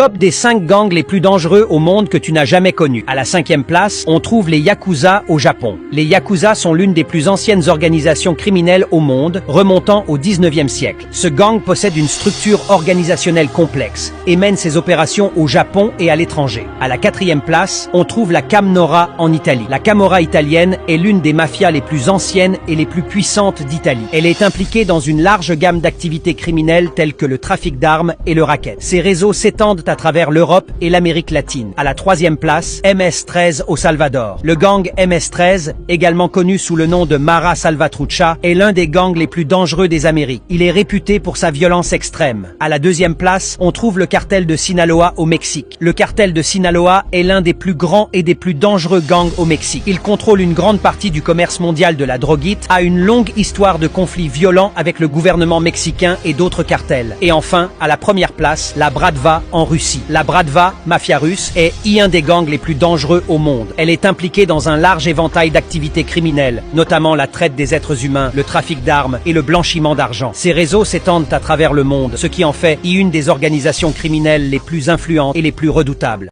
Top des 5 gangs les plus dangereux au monde que tu n'as jamais connus. À la 5e place, on trouve les Yakuza au Japon. Les Yakuza sont l'une des plus anciennes organisations criminelles au monde, remontant au 19e siècle. Ce gang possède une structure organisationnelle complexe et mène ses opérations au Japon et à l'étranger. À la 4e place, on trouve la Camorra en Italie. La Camorra italienne est l'une des mafias les plus anciennes et les plus puissantes d'Italie. Elle est impliquée dans une large gamme d'activités criminelles telles que le trafic d'armes et le racket. Ces réseaux s'étendent à travers l'Europe et l'Amérique latine. À la 3e place, MS-13 au Salvador. Le gang MS-13, également connu sous le nom de Mara Salvatrucha, est l'un des gangs les plus dangereux des Amériques. Il est réputé pour sa violence extrême. À la 2e place, on trouve le cartel de Sinaloa au Mexique. Le cartel de Sinaloa est l'un des plus grands et des plus dangereux gangs au Mexique. Il contrôle une grande partie du commerce mondial de la droguite, a une longue histoire de conflits violents avec le gouvernement mexicain et d'autres cartels. Et enfin, à la 1re place, la Bratva en Russie. La Bratva, mafia russe, est un des gangs les plus dangereux au monde. Elle est impliquée dans un large éventail d'activités criminelles, notamment la traite des êtres humains, le trafic d'armes et le blanchiment d'argent. Ces réseaux s'étendent à travers le monde, ce qui en fait une des organisations criminelles les plus influentes et les plus redoutables.